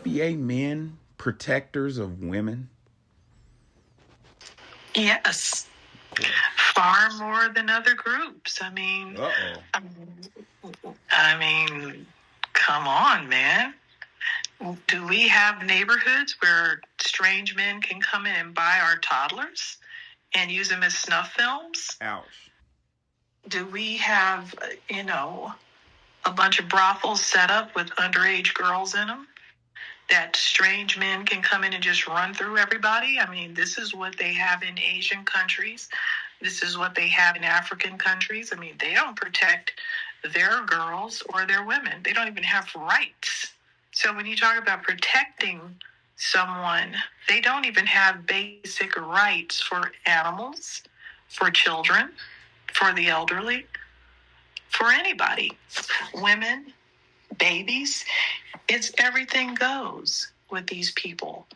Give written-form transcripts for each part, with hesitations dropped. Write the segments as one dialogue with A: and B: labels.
A: FBA men protectors of women?
B: Yes,
A: Of course.
B: far more than other groups.
A: Uh-oh.
B: I mean, come on, man. Do we have neighborhoods where strange men can come in and buy our toddlers and use them as snuff films?
A: Ouch.
B: Do we have, a bunch of brothels set up with underage girls in them that strange men can come in and just run through everybody? I mean, this is what they have in Asian countries. This is what they have in African countries. I mean, they don't protect their girls or their women. They don't even have rights. So when you talk about protecting someone, they don't even have basic rights for animals, for children, for the elderly, for anybody. Women, babies, it's everything goes with these people.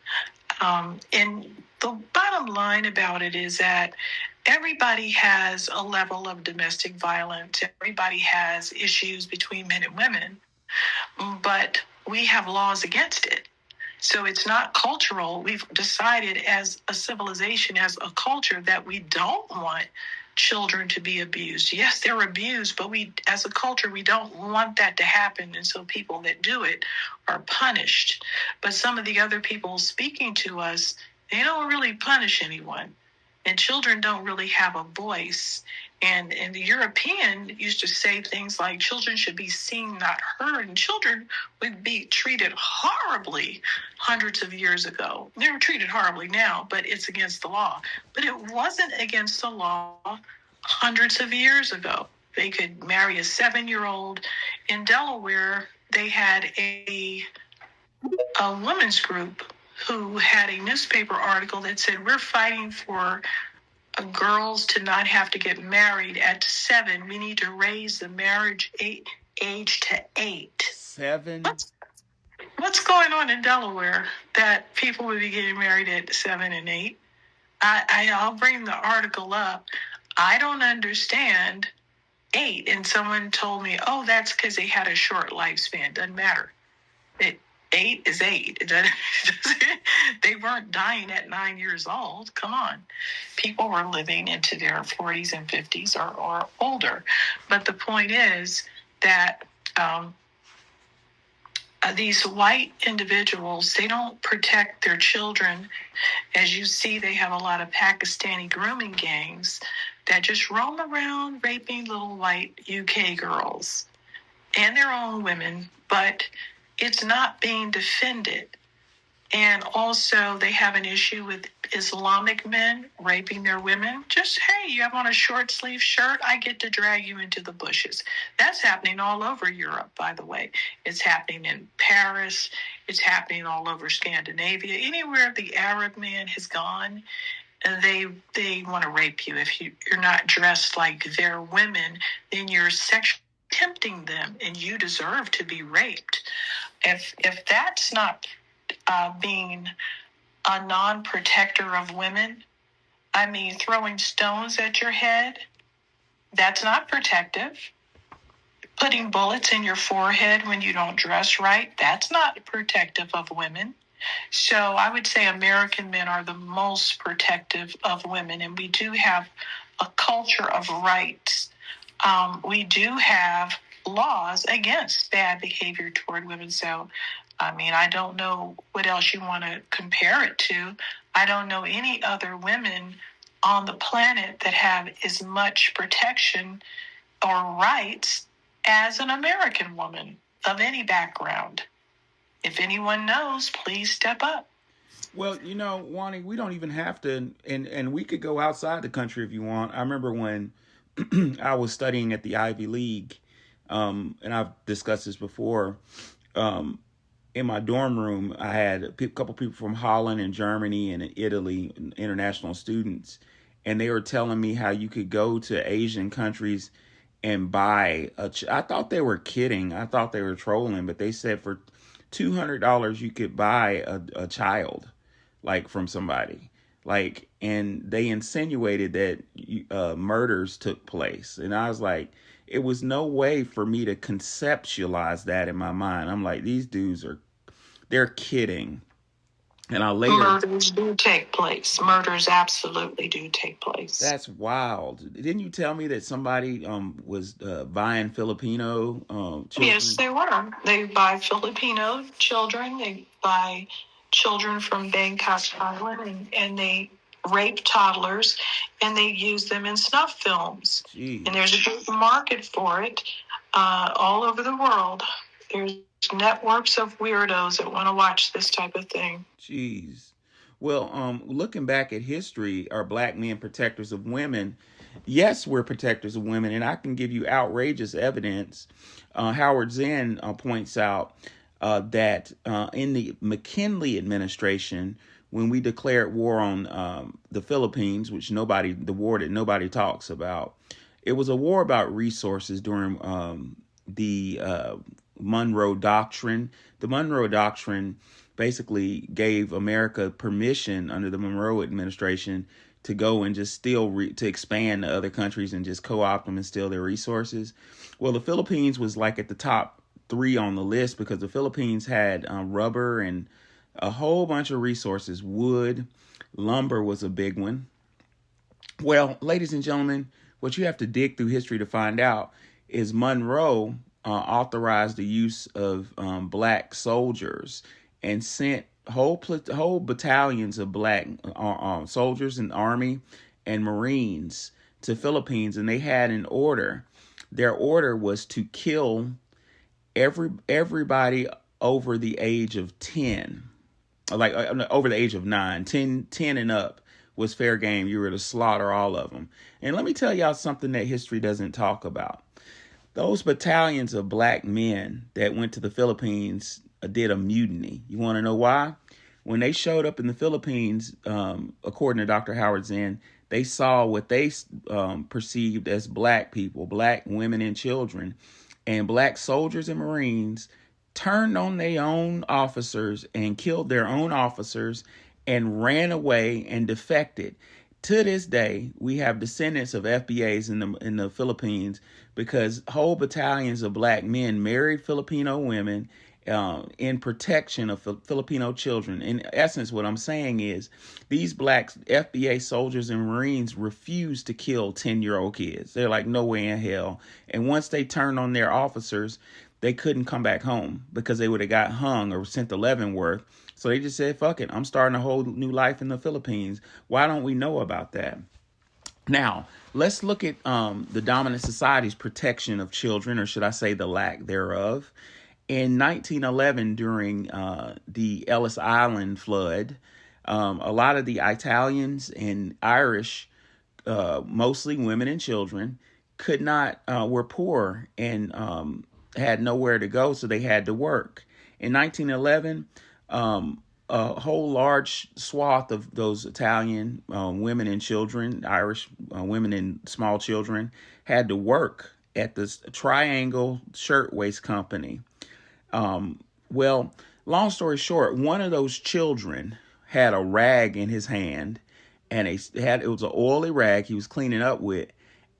B: And the bottom line about it is that everybody has a level of domestic violence. Everybody has issues between men and women, but we have laws against it. So it's not cultural. We've decided as a civilization, as a culture, that we don't want children to be abused. Yes, they're abused, but we, as a culture, we don't want that to happen. And so people that do it are punished. But some of the other people speaking to us, they don't really punish anyone. And children don't really have a voice. And the European used to say things like children should be seen, not heard. And children would be treated horribly hundreds of years ago. They're treated horribly now, but it's against the law. But it wasn't against the law hundreds of years ago. They could marry a 7-year-old. In Delaware, they had a women's group who had a newspaper article that said, we're fighting for girls to not have to get married at 7. We need to raise the marriage age to 8.
A: 7?
B: What's going on in Delaware that people would be getting married at 7 and 8? I'll bring the article up. I don't understand 8. And someone told me, oh, that's because they had a short lifespan. Doesn't matter. 8 is 8. They weren't dying at 9 years old. Come on. People were living into their 40s and 50s or older. But the point is that these white individuals, they don't protect their children. As you see, they have a lot of Pakistani grooming gangs that just roam around raping little white UK girls and their own women, but it's not being defended. And also they have an issue with Islamic men raping their women. Just, hey, you have on a short sleeve shirt, I get to drag you into the bushes. That's happening all over Europe, by the way. It's happening in Paris. It's happening all over Scandinavia. Anywhere the Arab man has gone, they want to rape you. If you're not dressed like their women, then you're sexually tempting them, and you deserve to be raped. If that's not being a non-protector of women, I mean, throwing stones at your head, that's not protective. Putting bullets in your forehead when you don't dress right, that's not protective of women. So I would say American men are the most protective of women, and we do have a culture of rights. We do have laws against bad behavior toward women. So, I mean, I don't know what else you want to compare it to. I don't know any other women on the planet that have as much protection or rights as an American woman of any background. If anyone knows, please step up.
A: Well, Wani, we don't even have to, and we could go outside the country if you want. I remember when I was studying at the Ivy League, and I've discussed this before. In my dorm room, I had a couple people from Holland and Germany and Italy, international students, and they were telling me how you could go to Asian countries and buy I thought they were kidding. I thought they were trolling, but they said for $200 you could buy a child. like from somebody, like, and they insinuated that murders took place, and I was like, it was no way for me to conceptualize that in my mind. I'm like, these dudes they're kidding. And I later,
B: murders do take place. Murders absolutely do take place.
A: that's wild. Didn't you tell me that somebody was buying Filipino children?
B: Yes, they were. They buy Filipino children. They buy children from Bangkok, Thailand, and they rape toddlers, and they use them in snuff films.
A: Jeez.
B: And there's a big market for it all over the world. There's networks of weirdos that want to watch this type of thing.
A: Jeez. Well, looking back at history, are black men protectors of women? Yes, we're protectors of women, and I can give you outrageous evidence. Howard Zinn points out that in the McKinley administration, when we declared war on the Philippines, the war that nobody talks about, it was a war about resources during the Monroe Doctrine. The Monroe Doctrine basically gave America permission under the Monroe administration to go and just to expand to other countries and just co-opt them and steal their resources. Well, the Philippines was like at the top 3 on the list because the Philippines had rubber and a whole bunch of resources. Wood, lumber was a big one. Well, ladies and gentlemen, what you have to dig through history to find out is Monroe authorized the use of black soldiers and sent whole battalions of black soldiers in the Army and Marines to Philippines, and they had an order. Their order was to kill everybody over the age of 10, like over the age of 9, 10 and up was fair game. You were to slaughter all of them. And let me tell y'all something that history doesn't talk about. Those battalions of black men that went to the Philippines did a mutiny. You want to know why? When they showed up in the Philippines, according to Dr. Howard Zinn, they saw what they perceived as black people, black women and children, and black soldiers and Marines turned on their own officers and killed their own officers and ran away and defected. To this day, we have descendants of FBAs in the Philippines because whole battalions of black men married Filipino women in protection of Filipino children. In essence, what I'm saying is these black FBA soldiers and Marines refuse to kill 10-year-old kids. They're like, no way in hell. And once they turned on their officers, they couldn't come back home because they would have got hung or sent to Leavenworth. So they just said, fuck it, I'm starting a whole new life in the Philippines. Why don't we know about that? Now, let's look at the dominant society's protection of children, or should I say the lack thereof. In 1911, during the Ellis Island flood, a lot of the Italians and Irish, mostly women and children, were poor and had nowhere to go, so they had to work. In 1911, a whole large swath of those Italian women and children, Irish women and small children, had to work at this Triangle Shirtwaist Company. Well, long story short, one of those children had a rag in his hand, and it was an oily rag he was cleaning up with,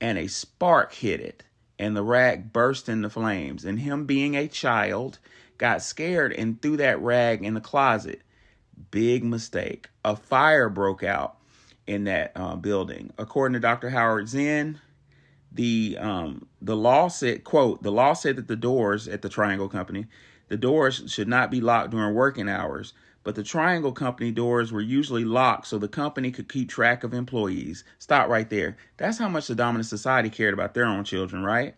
A: and a spark hit it, and the rag burst into flames. And him, being a child, got scared and threw that rag in the closet. Big mistake. A fire broke out in that building. According to Dr. Howard Zinn, the law said, quote, the law said that the doors at the Triangle Company, the doors should not be locked during working hours, but the Triangle Company doors were usually locked so the company could keep track of employees. Stop right there. That's how much the dominant society cared about their own children, right?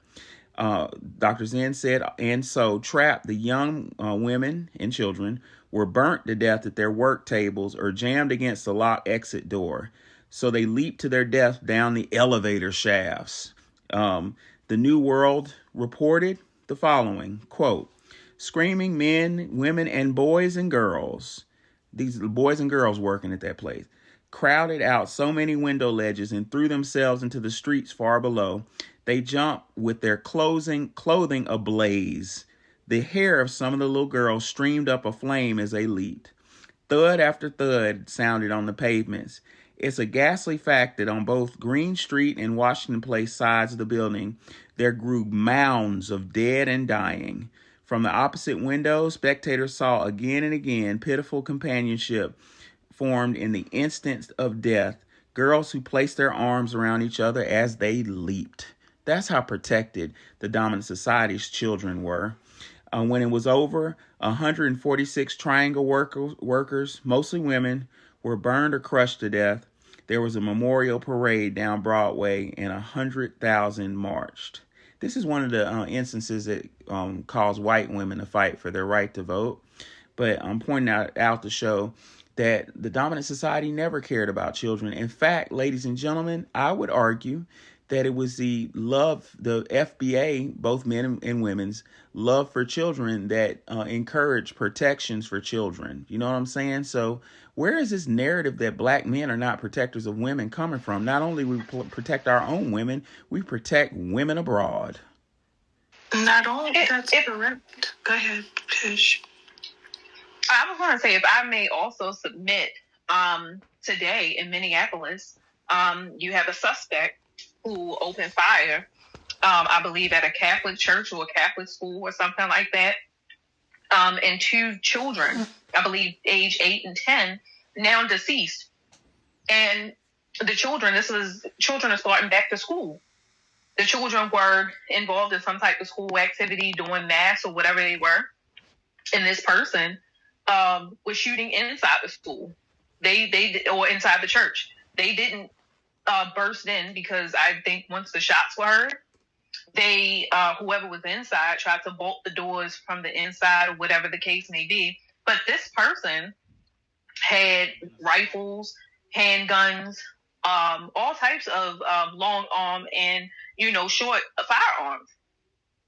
A: Dr. Zinn said, and so trapped, the young women and children were burnt to death at their work tables or jammed against the locked exit door. So they leaped to their death down the elevator shafts. The New World reported the following, quote, screaming men, women, and boys and girls, these boys and girls working at that place, crowded out so many window ledges and threw themselves into the streets far below. They jumped with their clothing ablaze. The hair of some of the little girls streamed up a flame as they leaped. Thud after thud sounded on the pavements. It's a ghastly fact that on both Green Street and Washington Place sides of the building, there grew mounds of dead and dying. From the opposite windows, spectators saw again and again pitiful companionship formed in the instant of death, girls who placed their arms around each other as they leaped. That's how protected the dominant society's children were. When it was over, 146 triangle workers, mostly women, were burned or crushed to death. There was a memorial parade down Broadway, and 100,000 marched. This is one of the instances that caused white women to fight for their right to vote. But I'm pointing out to show that the dominant society never cared about children. In fact, ladies and gentlemen, I would argue that it was the FBA, both men and women's love for children that encouraged protections for children. You know what I'm saying? So where is this narrative that black men are not protectors of women coming from? Not only we protect our own women, we protect women abroad.
B: Not only that's correct. Go ahead, Tish.
C: I was going to say, if I may also submit, today in Minneapolis, you have a suspect who opened fire, I believe at a Catholic church or a Catholic school or something like that, and 2 children, I believe age 8 and 10, now deceased. And the children are starting back to school. The children were involved in some type of school activity, doing mass or whatever they were. And this person was shooting inside the school. They or inside the church. They didn't burst in, because I think once the shots were heard, they whoever was inside tried to bolt the doors from the inside or whatever the case may be. But this person had rifles, handguns, all types of long arm and short firearms,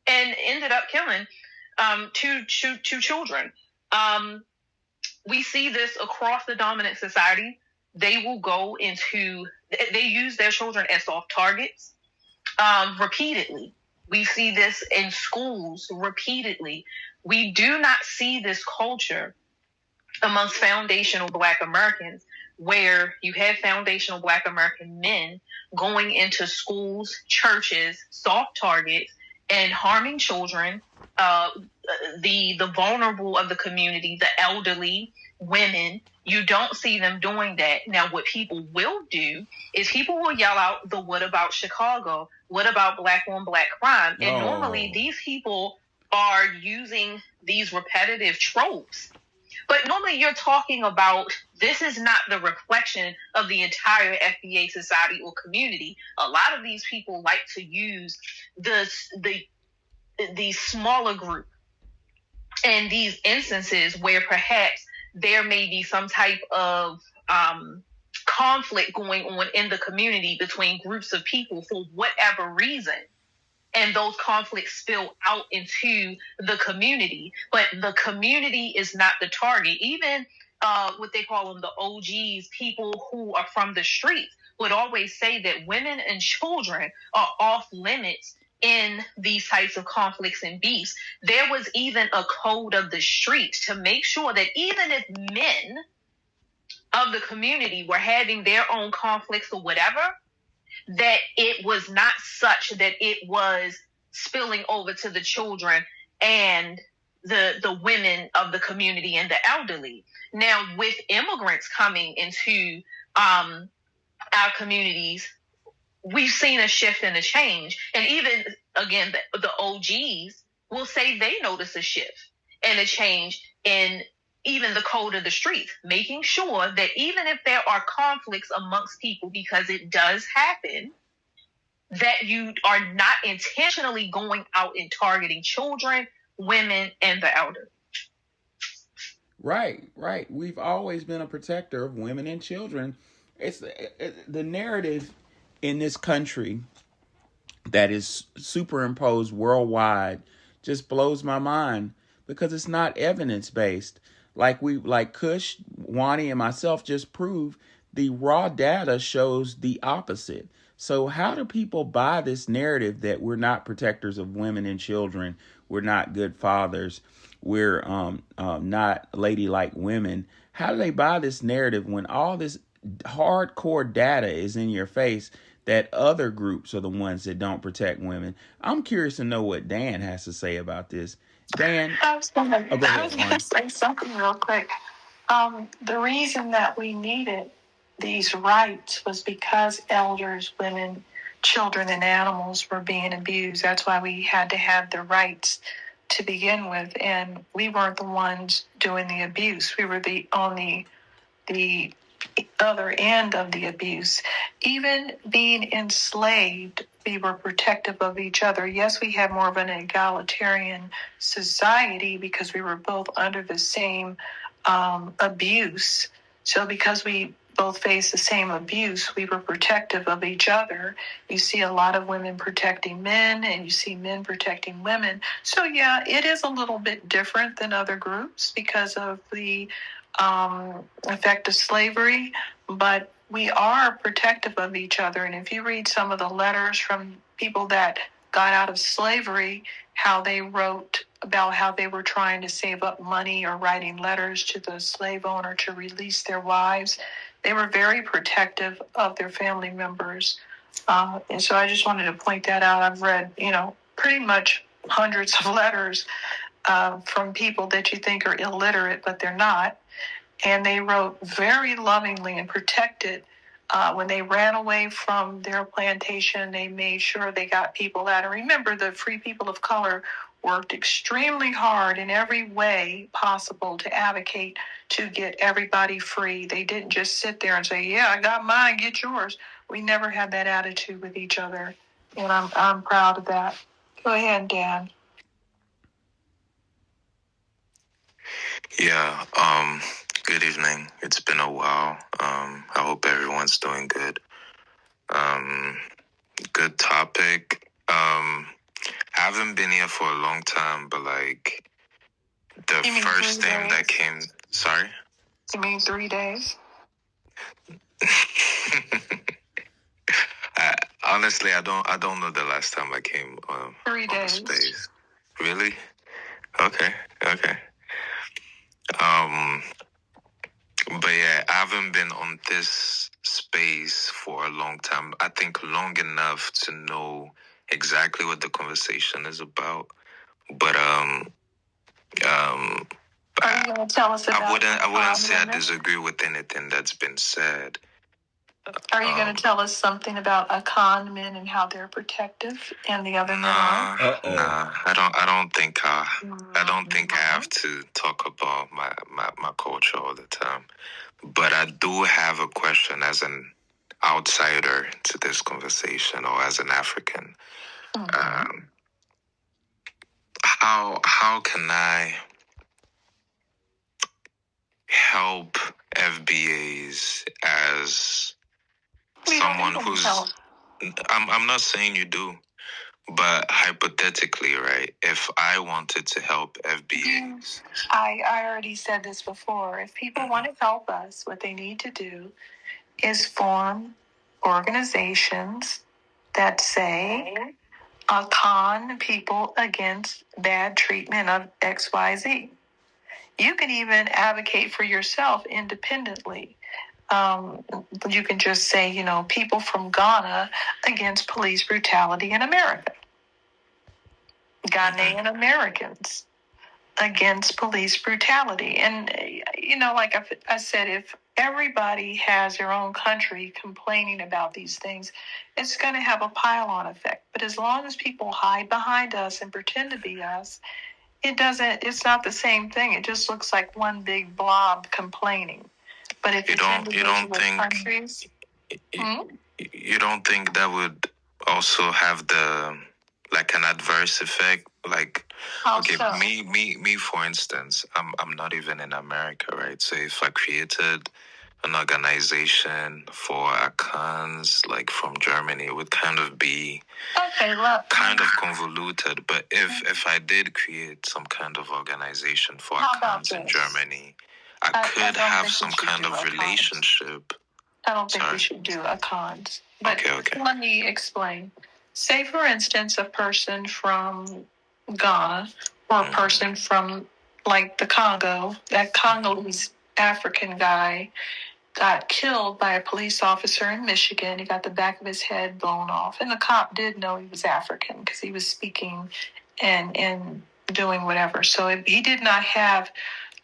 C: and ended up killing two children. We see this across the dominant society. They use their children as soft targets repeatedly. We see this in schools repeatedly. We do not see this culture amongst foundational Black Americans, where you have foundational Black American men going into schools, churches, soft targets, and harming children, the vulnerable of the community, the elderly, women. You don't see them doing that. Now, what people will do is people will yell out the "what about Chicago? What about black on black crime?" And normally these people are using these repetitive tropes. But normally you're talking about, this is not the reflection of the entire FBA society or community. A lot of these people like to use the smaller group and these instances where perhaps there may be some type of conflict going on in the community between groups of people for whatever reason. And those conflicts spill out into the community. But the community is not the target. Even what they call them, the OGs, people who are from the streets, would always say that women and children are off limits in these types of conflicts and beefs. There was even a code of the streets to make sure that even if men of the community were having their own conflicts or whatever, that it was not such that it was spilling over to the children and the women of the community and the elderly. Now, with immigrants coming into our communities, we've seen a shift and a change. And even, again, the OGs will say they notice a shift and a change in even the code of the streets, making sure that even if there are conflicts amongst people, because it does happen, that you are not intentionally going out and targeting children, women, and the elderly.
A: Right. We've always been a protector of women and children. It's the narrative in this country that is superimposed worldwide just blows my mind, because it's not evidence-based. Like Kush, Wani, and myself just proved, the raw data shows the opposite. So how do people buy this narrative that we're not protectors of women and children, we're not good fathers, we're not ladylike women? How do they buy this narrative when all this hardcore data is in your face that other groups are the ones that don't protect women? I'm curious to know what Dan has to say about this. Dan,
B: I was going
A: go ahead,
B: to say something real quick. The reason that we needed these rights was because elders, women, children, and animals were being abused. That's why we had to have the rights to begin with. And we weren't the ones doing the abuse. We were on the other end of the abuse. Even being enslaved, we were protective of each other. Yes, we had more of an egalitarian society because we were both under the same abuse. So because we both faced the same abuse, we were protective of each other. You see a lot of women protecting men, and you see men protecting women. So yeah, it is a little bit different than other groups because of the effect of slavery, but we are protective of each other. And if you read some of the letters from people that got out of slavery, how they wrote about how they were trying to save up money or writing letters to the slave owner to release their wives, they were very protective of their family members. And so I just wanted to point that out. I've read, pretty much hundreds of letters from people that you think are illiterate, but they're not. And they wrote very lovingly and protected. When they ran away from their plantation, they made sure they got people out. And remember, the free people of color worked extremely hard in every way possible to advocate to get everybody free. They didn't just sit there and say, yeah, I got mine, get yours. We never had that attitude with each other. And I'm proud of that. Go ahead, Dan.
D: Yeah, good evening. It's been a while. I hope everyone's doing good. Good topic. I haven't been here for a long time, but like the first thing that came. Sorry?
B: You mean 3 days?
D: Honestly, I don't know the last time I came
B: 3 days.
D: on the space. Really? Okay. But yeah, I haven't been on this space for a long time. I think long enough to know exactly what the conversation is about. But
B: Are you going to tell us about?
D: I wouldn't say I disagree with anything that's been said.
B: Are you going to tell us something about a con men and how they're protective and the other men are?
D: Nah. I don't think I have to talk about my culture all the time. But I do have a question as an outsider to this conversation, or as an African.
B: Mm-hmm.
D: How can I help FBAs as someone who's I'm not saying you do, but hypothetically, right? If I wanted to help FBAs,
B: I already said this before. If people want to help us, what they need to do is form organizations that say con people against bad treatment of XYZ. You can even advocate for yourself independently. You can just say, people from Ghana against police brutality in America. Ghanaian Americans against police brutality. And, like I said, if everybody has their own country complaining about these things, it's going to have a pile-on effect. But as long as people hide behind us and pretend to be us, it's not the same thing. It just looks like one big blob complaining. But if you don't think countries,
D: you don't think that would also have an adverse effect? Like, okay, so? me for instance, I'm not even in America, right? So if I created an organization for Akans, like from Germany, it would kind of be kind of convoluted. But if I did create some kind of organization for Akans in Germany, I could have some kind of relationship
B: I don't think we should do a cons. But let me explain. Say, for instance, a person from Ghana or a person from, like, the Congo, that Congolese African guy got killed by a police officer in Michigan. He got the back of his head blown off. And the cop did know he was African because he was speaking and doing whatever. So he did not have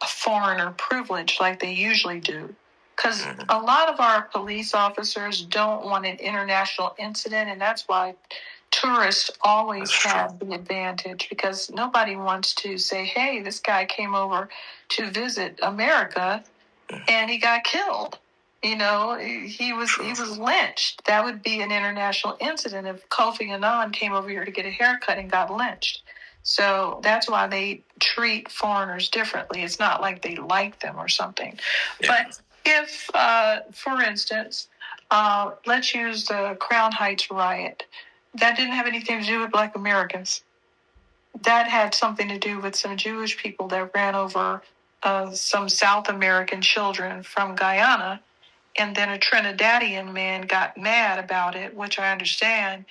B: a foreigner privilege like they usually do. Because a lot of our police officers don't want an international incident, and that's why tourists always have the advantage, because nobody wants to say, hey, this guy came over to visit America and he got killed. You know, he was lynched. That would be an international incident if Kofi Annan came over here to get a haircut and got lynched. So that's why they treat foreigners differently. It's not like they like them or something. Yeah. But if, for instance, let's use the Crown Heights riot. That didn't have anything to do with Black Americans. That had something to do with some Jewish people that ran over some South American children from Guyana. And then a Trinidadian man got mad about it, which I understand,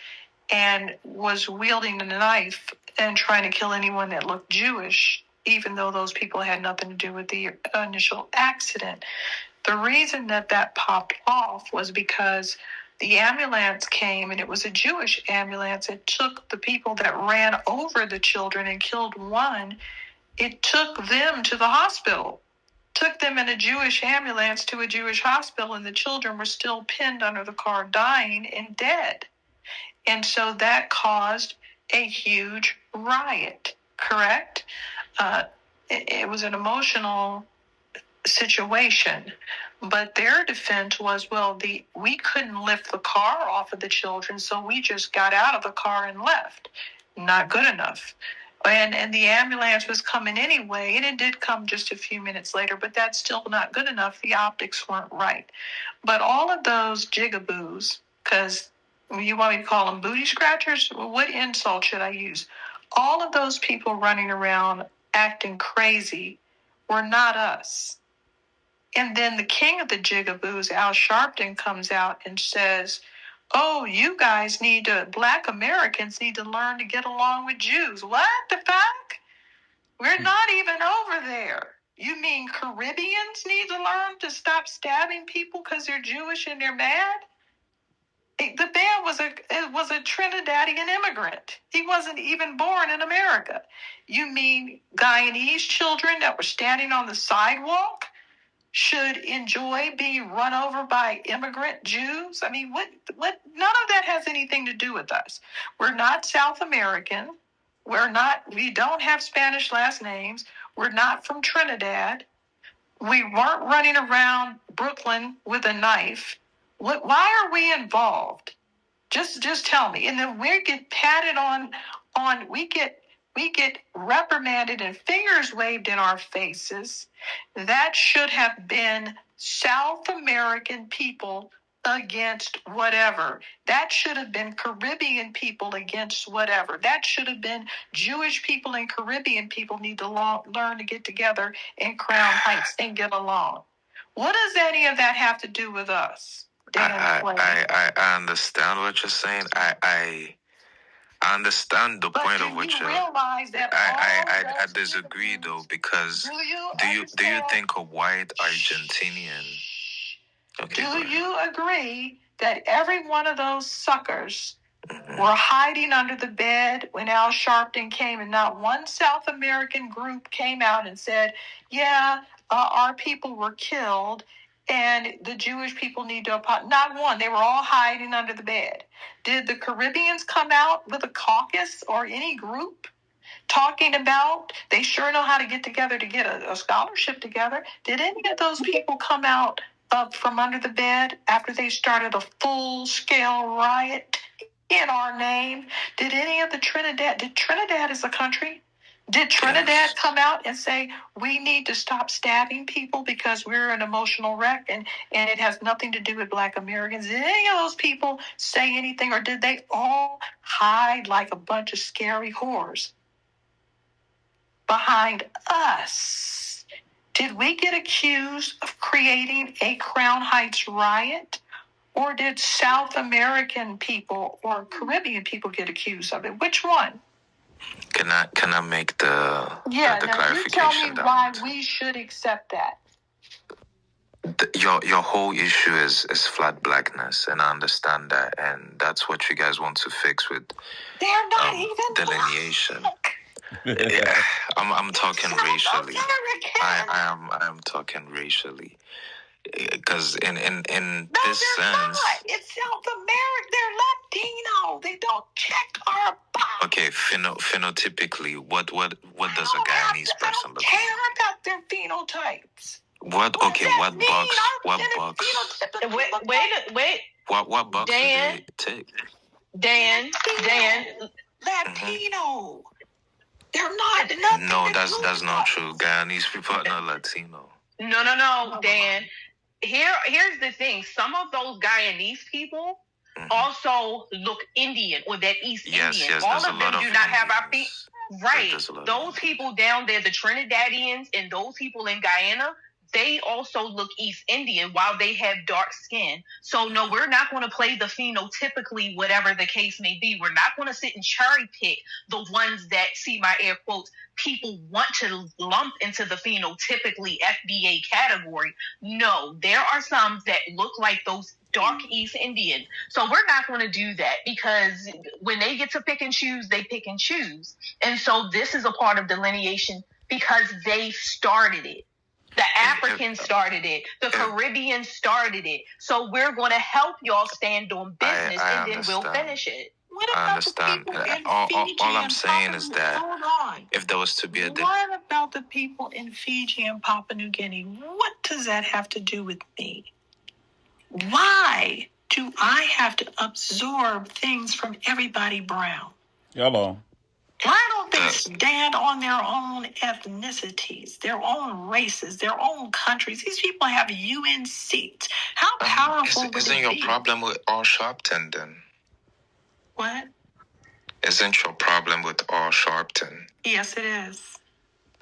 B: and was wielding a knife and trying to kill anyone that looked Jewish, even though those people had nothing to do with the initial accident. The reason that popped off was because the ambulance came, and it was a Jewish ambulance. It took the people that ran over the children and killed one. It took them to the hospital, took them in a Jewish ambulance to a Jewish hospital, and the children were still pinned under the car, dying and dead. And so that caused a huge riot, correct? It was an emotional situation. But their defense was, well, we couldn't lift the car off of the children, so we just got out of the car and left. Not good enough. And the ambulance was coming anyway, and it did come just a few minutes later, but that's still not good enough. The optics weren't right. But all of those jigaboos, because you want me to call them booty scratchers? What insult should I use? All of those people running around acting crazy were not us. And then the king of the jigaboos, Al Sharpton, comes out and says, oh, you guys Black Americans need to learn to get along with Jews. What the fuck? We're not even over there. You mean Caribbeans need to learn to stop stabbing people because they're Jewish and they're mad? The man was a Trinidadian immigrant. He wasn't even born in America. You mean Guyanese children that were standing on the sidewalk should enjoy being run over by immigrant Jews? I mean, what? None of that has anything to do with us. We're not South American. We don't have Spanish last names. We're not from Trinidad. We weren't running around Brooklyn with a knife. Why are we involved? Just tell me. And then we get patted on we get reprimanded and fingers waved in our faces. That should have been South American people against whatever. That should have been Caribbean people against whatever. That should have been Jewish people and Caribbean people need to learn to get together in Crown Heights and get along. What does any of that have to do with us?
D: I understand what you're saying. I understand the point of what you're. I disagree though, because do you think a white Argentinian? Okay,
B: do you agree that every one of those suckers were hiding under the bed when Al Sharpton came, and not one South American group came out and said, yeah, our people were killed and the Jewish people need to apologize? Not one. They were all hiding under the bed. Did the Caribbeans come out with a caucus or any group talking about they sure know how to get together to get a scholarship together? Did any of those people come out up from under the bed after they started a full-scale riot in our name? Did any of Trinidad is a country? Did Trinidad come out and say, we need to stop stabbing people because we're an emotional wreck and it has nothing to do with Black Americans? Did any of those people say anything, or did they all hide like a bunch of scary whores behind us? Did we get accused of creating a Crown Heights riot? Or did South American people or Caribbean people get accused of it? Which one?
D: Can I make the
B: now
D: clarification?
B: You tell me why we should accept that.
D: Your whole issue is flat blackness, and I understand that, and that's what you guys want to fix with
B: they're not even
D: delineation.
B: Black.
D: Yeah, I'm talking racially. I am talking racially, because in this sense, not.
B: It's South America. They're Latino. They don't check our box.
D: Okay, phenotypically, what does a Guyanese person look like?
B: I don't care about their phenotypes.
D: What box? What box?
C: Wait.
D: What box
C: Dan,
D: do they take?
C: Dan.
B: Latino. They're not. Nothing.
D: No, that's not true. Guyanese people are not Latino.
C: No, Dan. Here's the thing. Some of those Guyanese people also look Indian or that East Indian.
D: Yes,
C: all of them do not have our feet. Right. Those people down there, the Trinidadians and those people in Guyana, they also look East Indian while they have dark skin. So no, we're not going to play the phenotypically, whatever the case may be. We're not going to sit and cherry pick the ones that, see my air quotes, people want to lump into the phenotypically FBA category. No, there are some that look like those dark East Indian. So we're not going to do that, because when they get to pick and choose, they pick and choose. And so this is a part of delineation because they started it. The Africans started it. The Caribbean started it. So we're going to help y'all stand on business, and then we'll finish it.
B: What about
D: I understand.
B: the people in
D: All
B: Fiji
D: I'm saying is that
B: Hold on.
D: if there was to be a...
B: What about the people in Fiji and Papua New Guinea? What does that have to do with me? Why do I have to absorb things from everybody brown?
A: Hello.
B: Why don't they stand on their own ethnicities, their own races, their own countries? These people have UN seats. How powerful would
D: isn't
B: it
D: your
B: be?
D: problem with all Sharpton then?
B: What?
D: Isn't your problem with all Sharpton?
B: Yes, it is.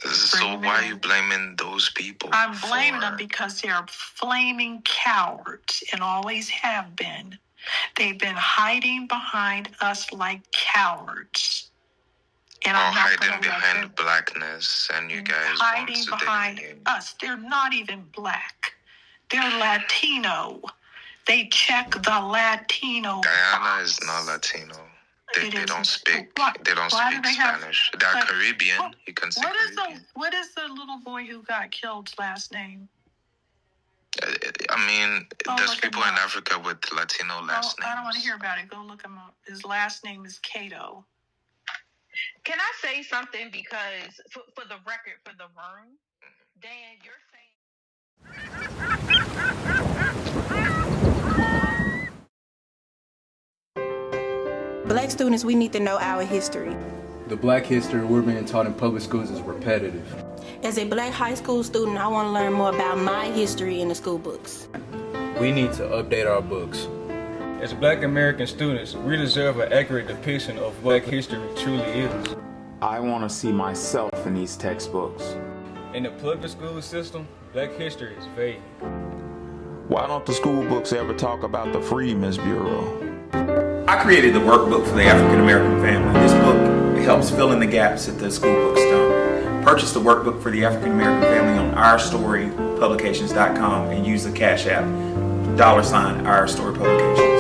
D: So why are you blaming those people?
B: I'm blaming them because they're flaming cowards and always have been. They've been hiding behind us like cowards. And I'm not
D: hiding behind blackness, and you guys
B: hiding
D: want to
B: behind
D: delineate.
B: us. They're not even black. They're Latino. They check the Latino
D: Guyana
B: box.
D: is not Latino. They
B: It
D: don't
B: is.
D: speak.
B: Why
D: They don't
B: do
D: speak
B: they have-
D: Spanish. They're
B: but-
D: Caribbean. You can say Caribbean.
B: What is the little boy who got killed's last name?
D: I mean, there's
B: look
D: people
B: him
D: in
B: up.
D: Africa with Latino last names.
B: I don't want to hear about it. Go look him up. His last name is Cato.
C: Can I say something? Because for the record, for the room, Dan, you're saying...
E: Black students, we need to know our history.
F: The black history we're being taught in public schools is repetitive.
E: As a black high school student, I want to learn more about my history in the school books.
F: We need to update our books.
G: As black American students, we deserve an accurate depiction of what black history truly is.
H: I want to see myself in these textbooks.
G: In the public school system, black history is vague.
H: Why don't the school books ever talk about the Freedmen's Bureau?
A: I created the workbook for the African American family. This book helps fill in the gaps that the school books don't. Purchase the workbook for the African American family on ourstorypublications.com and use the Cash App, $, Our Story Publications.